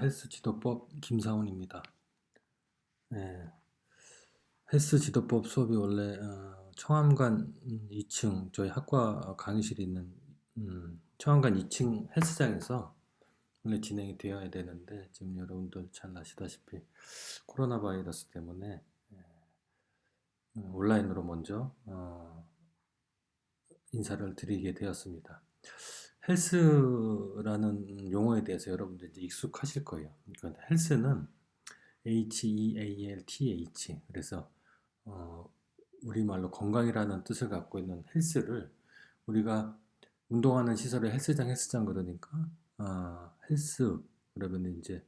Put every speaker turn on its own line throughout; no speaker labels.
헬스 지도법 김사원입니다. 네, 헬스 지도법 수업이 원래 청암관 2층 저희 학과 강의실이 있는 청암관 2층 헬스장에서 원래 진행이 되어야 되는데 지금 여러분들 잘 아시다시피 코로나 바이러스 때문에 온라인으로 먼저 인사를 드리게 되었습니다. 헬스라는 용어에 대해서 여러분들 이제 익숙하실 거예요. 그러니까 헬스는 HEALTH 그래서 우리말로 건강이라는 뜻을 갖고 있는 헬스를 우리가 운동하는 시설을 헬스장 그러니까 헬스 그러면 이제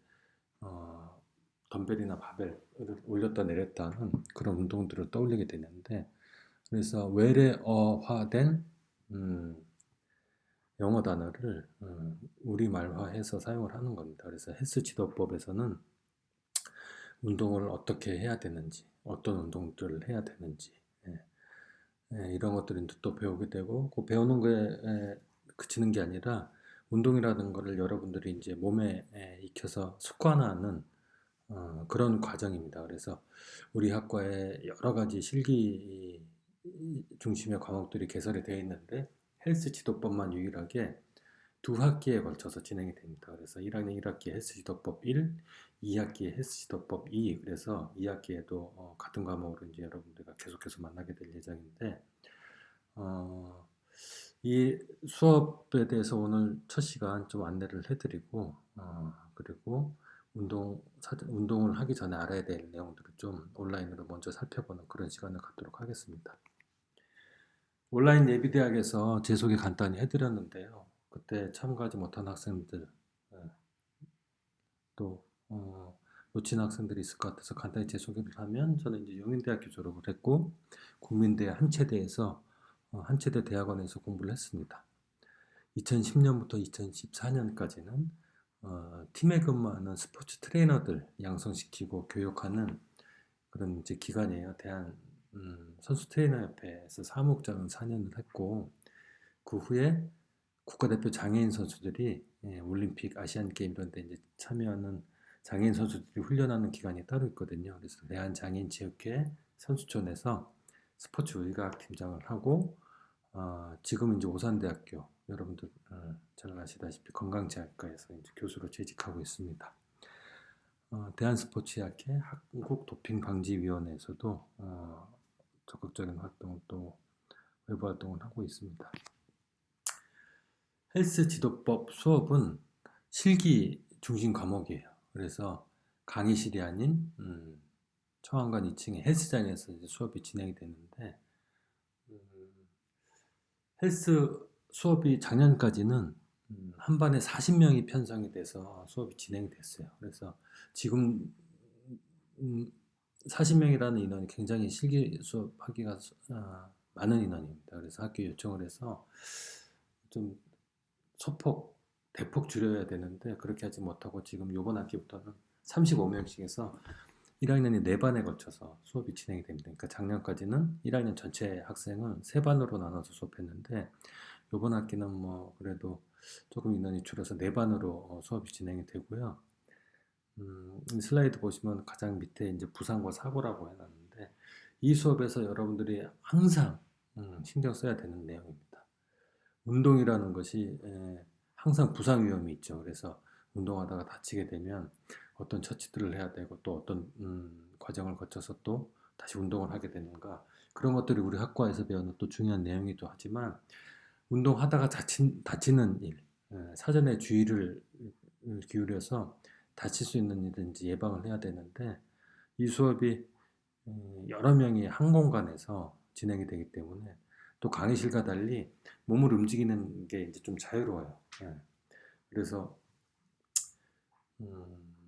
덤벨이나 바벨을 올렸다 내렸다 하는 그런 운동들을 떠올리게 되는데 그래서 외래어화된 영어 단어를 우리말화해서 사용을 하는 겁니다. 그래서 헬스 지도법에서는 운동을 어떻게 해야 되는지, 어떤 운동들을 해야 되는지, 이런 것들을 또 배우게 되고, 그 배우는 거에 그치는 게 아니라 운동이라는 거를 여러분들이 이제 몸에 익혀서 습관화하는 그런 과정입니다. 그래서 우리 학과에 여러 가지 실기 중심의 과목들이 개설이 되어 있는데 헬스 지도법만 유일하게 두 학기에 걸쳐서 진행이 됩니다. 그래서 1학년 1학기 헬스 지도법 1, 2학기 헬스 지도법 2, 그래서 2학기에도 같은 과목으로 이제 여러분들과 계속해서 만나게 될 예정인데, 이 수업에 대해서 오늘 첫 시간 좀 안내를 해드리고, 그리고 운동을 하기 전에 알아야 될 내용들을 좀 온라인으로 먼저 살펴보는 그런 시간을 갖도록 하겠습니다. 온라인 예비대학에서 제 소개 간단히 해드렸는데요. 그때 참가하지 못한 학생들, 또 놓친 학생들이 있을 것 같아서 간단히 제 소개를 하면 저는 이제 영인대학교 졸업을 했고 국민대 한체대에서 한체대 대학원에서 공부를 했습니다. 2010년부터 2014년까지는 팀에 근무하는 스포츠 트레이너들 양성시키고 교육하는 그런 이제 기관이에요. 대한 선수 트레이너협회에서 사무국장은 4년을 했고 그 후에 국가대표 장애인 선수들이 올림픽, 아시안 게임 이런 데 이제 참여하는 장애인 선수들이 훈련하는 기관이 따로 있거든요. 그래서 대한장애인체육회 선수촌에서 스포츠 의과학 팀장을 하고 지금 이제 오산대학교 여러분들 잘 아시다시피 건강제약과에서 이제 교수로 재직하고 있습니다. 대한스포츠학회 한국도핑방지위원회에서도 적극적인 활동을 또 외부 활동을 하고 있습니다. 헬스 지도법 수업은 실기 중심 과목이에요. 그래서 강의실이 아닌 청암관 2층의 헬스장에서 이제 수업이 진행이 되는데 헬스 수업이 작년까지는 한 반에 40명이 편성이 돼서 수업이 진행이 됐어요. 그래서 지금 40명이라는 인원이 굉장히 실기 수업하기가 많은 인원입니다. 그래서 학교 요청을 해서 좀 대폭 줄여야 되는데 그렇게 하지 못하고 지금 이번 학기부터는 35명씩에서 1학년이 4반에 걸쳐서 수업이 진행이 됩니다. 그러니까 작년까지는 1학년 전체 학생을 3반으로 나눠서 수업했는데 이번 학기는 뭐 그래도 조금 인원이 줄어서 4반으로 수업이 진행이 되고요. 슬라이드 보시면 가장 밑에 이제 부상과 사고라고 해놨는데 이 수업에서 여러분들이 항상 신경 써야 되는 내용입니다. 운동이라는 것이 항상 부상 위험이 있죠. 그래서 운동하다가 다치게 되면 어떤 처치들을 해야 되고 또 어떤 과정을 거쳐서 또 다시 운동을 하게 되는가 그런 것들이 우리 학과에서 배우는 또 중요한 내용이기도 하지만 운동하다가 다치는 일 사전에 주의를 기울여서 다칠 수 있는 일든지 예방을 해야 되는데 이 수업이 여러 명이 한 공간에서 진행이 되기 때문에 또 강의실과 달리 몸을 움직이는 게 이제 좀 자유로워요. 그래서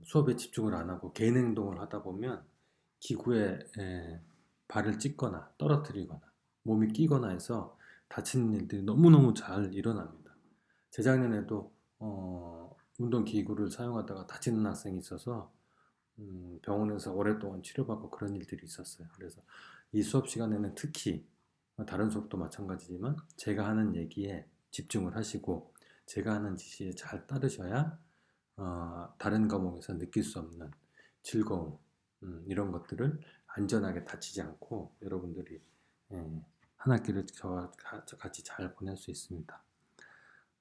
수업에 집중을 안 하고 개인 행동을 하다 보면 기구에 발을 찢거나 떨어뜨리거나 몸이 끼거나 해서 다치는 일들이 너무너무 잘 일어납니다. 재작년에도 운동기구를 사용하다가 다치는 학생이 있어서 병원에서 오랫동안 치료받고 그런 일들이 있었어요. 그래서 이 수업 시간에는 특히 다른 수업도 마찬가지지만 제가 하는 얘기에 집중을 하시고 제가 하는 지시에 잘 따르셔야 다른 과목에서 느낄 수 없는 즐거움, 이런 것들을 안전하게 다치지 않고 여러분들이 한 학기를 저와 같이 잘 보낼 수 있습니다.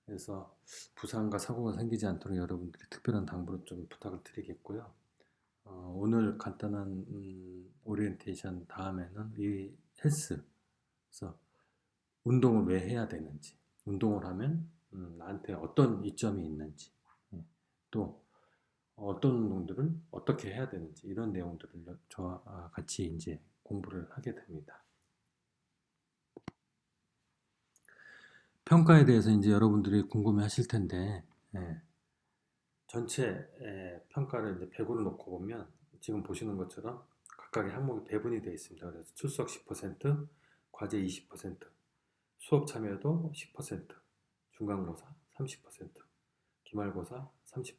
그래서 부상과 사고가 생기지 않도록 여러분들이 특별한 당부를 좀 부탁을 드리겠고요. 오늘 간단한 오리엔테이션 다음에는 이 헬스, 그래서 운동을 왜 해야 되는지, 운동을 하면 나한테 어떤 이점이 있는지, 또 어떤 운동들을 어떻게 해야 되는지 이런 내용들을 저와 같이 이제 공부를 하게 됩니다. 평가에 대해서 이제 여러분들이 궁금해 하실 텐데, 전체 평가를 이제 100으로 놓고 보면 지금 보시는 것처럼 각각의 항목이 배분이 되어 있습니다. 그래서 출석 10%, 과제 20%, 수업 참여도 10%, 중간고사 30%, 기말고사 30%.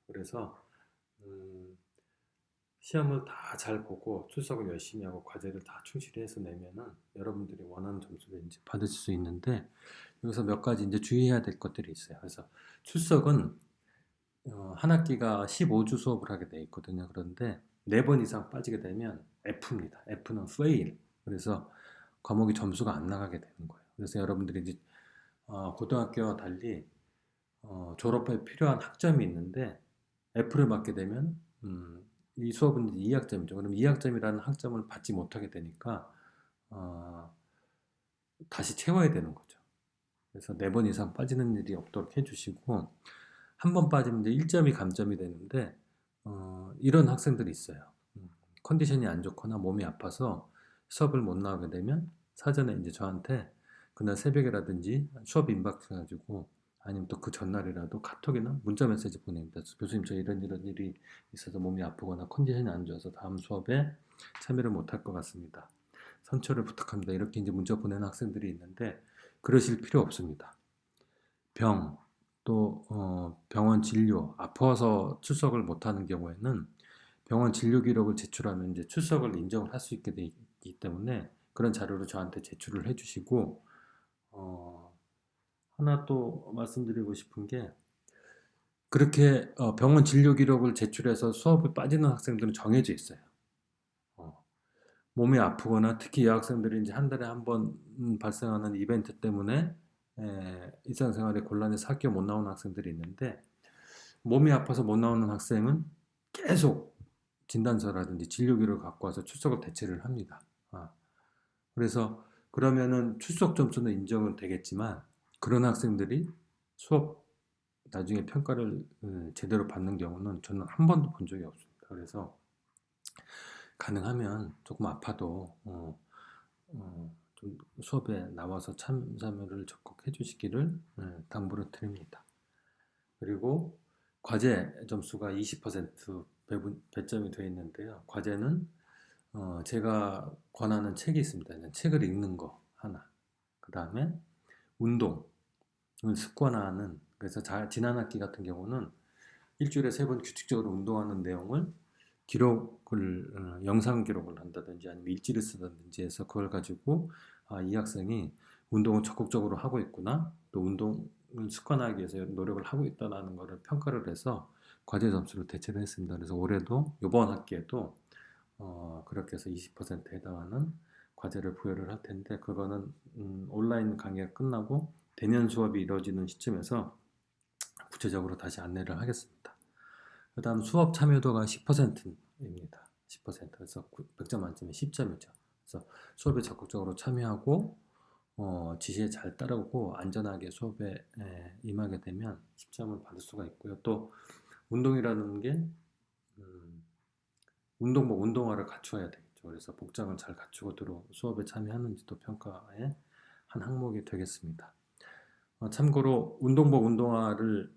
그래서 시험을 다 잘 보고 출석을 열심히 하고 과제를 다 충실히 해서 내면은 여러분들이 원하는 점수를 이제 받으실 수 있는데, 여기서 몇 가지 이제 주의해야 될 것들이 있어요. 그래서 출석은 한 학기가 15주 수업을 하게 돼 있거든요. 그런데 4번 이상 빠지게 되면 F입니다. F는 fail. 그래서 과목이 점수가 안 나가게 되는 거예요. 그래서 여러분들이 이제 고등학교와 달리 졸업에 필요한 학점이 있는데 F를 받게 되면 이 수업은 2학점이죠. 그럼 2학점이라는 학점을 받지 못하게 되니까 다시 채워야 되는 거죠. 그래서 4번 이상 빠지는 일이 없도록 해주시고, 한 번 빠지면 이제 1점이 감점이 되는데 이런 학생들이 있어요. 컨디션이 안 좋거나 몸이 아파서 수업을 못 나오게 되면 사전에 이제 저한테 그날 새벽이라든지 수업 임박해가지고, 아니면 또 그 전날이라도 카톡이나 문자 메시지 보냅니다. 교수님, 저 이런 일이 있어서 몸이 아프거나 컨디션이 안 좋아서 다음 수업에 참여를 못할 것 같습니다. 선처를 부탁합니다. 이렇게 이제 문자 보내는 학생들이 있는데 그러실 필요 없습니다. 병, 또 병원 진료, 아파서 출석을 못하는 경우에는 병원 진료 기록을 제출하면 이제 출석을 인정을 할 수 있게 되어 있기 때문에 그런 자료를 저한테 제출을 해주시고, 하나 또 말씀드리고 싶은 게, 그렇게 병원 진료 기록을 제출해서 수업에 빠지는 학생들은 정해져 있어요. 몸이 아프거나 특히 여학생들이 이제 한 달에 한 번 발생하는 이벤트 때문에 일상생활에 곤란해서 학교 못 나오는 학생들이 있는데, 몸이 아파서 못 나오는 학생은 계속 진단서라든지 진료 기록을 갖고 와서 출석을 대체를 합니다. 그래서 그러면은 출석 점수는 인정은 되겠지만 그런 학생들이 수업 나중에 평가를 제대로 받는 경우는 저는 한 번도 본 적이 없습니다. 그래서 가능하면 조금 아파도 좀 수업에 나와서 참여를 적극 해주시기를 당부를 드립니다. 그리고 과제 점수가 20% 배점이 되어 있는데요. 과제는 제가 권하는 책이 있습니다. 책을 읽는 거 하나. 그 다음에 운동을 습관화하는, 그래서 지난 학기 같은 경우는 일주일에 3번 규칙적으로 운동하는 내용을 기록을 영상 기록을 한다든지 아니면 일지를 쓰든지 해서 그걸 가지고 이 학생이 운동을 적극적으로 하고 있구나, 또 운동을 습관화하기 위해서 노력을 하고 있다는 것을 평가를 해서 과제 점수를 대체를 했습니다. 그래서 올해도 이번 학기에도 그렇게 해서 20%에 해당하는 과제를 부여를 할 텐데, 그거는 온라인 강의가 끝나고 대면 수업이 이루어지는 시점에서 구체적으로 다시 안내를 하겠습니다. 그 다음 수업 참여도가 10%입니다. 10%. 그래서 100점 만점에 10점이죠. 그래서 수업에 적극적으로 참여하고 지시에 잘 따르고 안전하게 수업에 임하게 되면 10점을 받을 수가 있고요. 또 운동이라는 게 운동복, 운동화를 갖추어야 되겠죠. 그래서 복장을 잘 갖추고 수업에 참여하는지도 평가의 한 항목이 되겠습니다. 참고로 운동복, 운동화를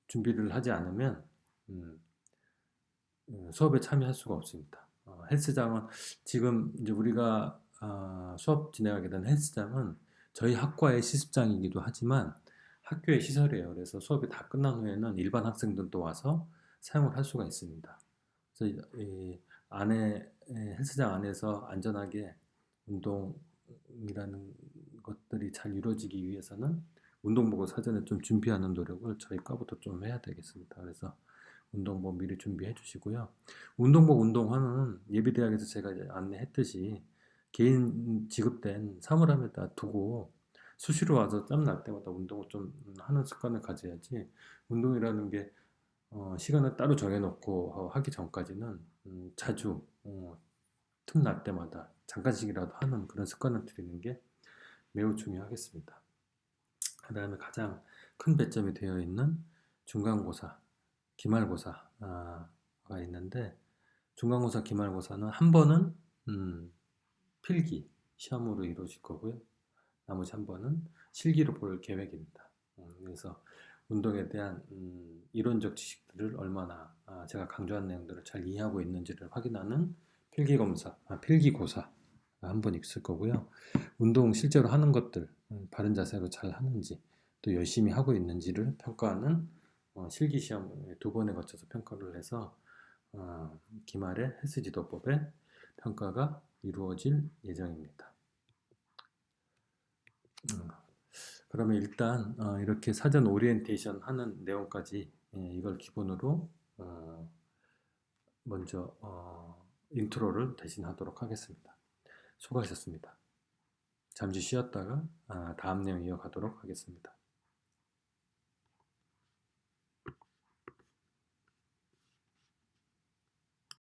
준비를 하지 않으면 수업에 참여할 수가 없습니다. 헬스장은 지금 이제 우리가 수업 진행하게 된 헬스장은 저희 학과의 시습장이기도 하지만 학교의 시설이에요. 그래서 수업이 다 끝난 후에는 일반 학생들도 와서 사용을 할 수가 있습니다. 그래서 이 안에 헬스장 안에서 안전하게 운동이라는 것들이 잘 이루어지기 위해서는 운동복을 사전에 좀 준비하는 노력을 저희 과부터 좀 해야 되겠습니다. 그래서 운동복 미리 준비해 주시고요. 운동복 운동화는 예비대학에서 제가 이제 안내했듯이 개인 지급된 사물함에다 두고 수시로 와서 짬 날 때마다 운동을 좀 하는 습관을 가져야지, 운동이라는 게 시간을 따로 정해놓고 하기 전까지는 자주 틈날 때마다 잠깐씩이라도 하는 그런 습관을 들이는 게 매우 중요하겠습니다. 그 다음에 가장 큰 배점이 되어 있는 중간고사, 기말고사가 있는데, 중간고사, 기말고사는 한 번은 필기 시험으로 이루어질 거고요. 나머지 한 번은 실기로 볼 계획입니다. 그래서 운동에 대한 이론적 지식들을 얼마나 제가 강조한 내용들을 잘 이해하고 있는지를 확인하는 필기고사 한 번 있을 거고요. 운동 실제로 하는 것들, 바른 자세로 잘 하는지, 또 열심히 하고 있는지를 평가하는 실기 시험 두 번에 거쳐서 평가를 해서 기말에 헬스지도법의 평가가 이루어질 예정입니다. 그러면 일단 이렇게 사전 오리엔테이션 하는 내용까지, 이걸 기본으로 먼저 인트로를 대신하도록 하겠습니다. 수고하셨습니다. 잠시 쉬었다가 다음 내용 이어가도록 하겠습니다.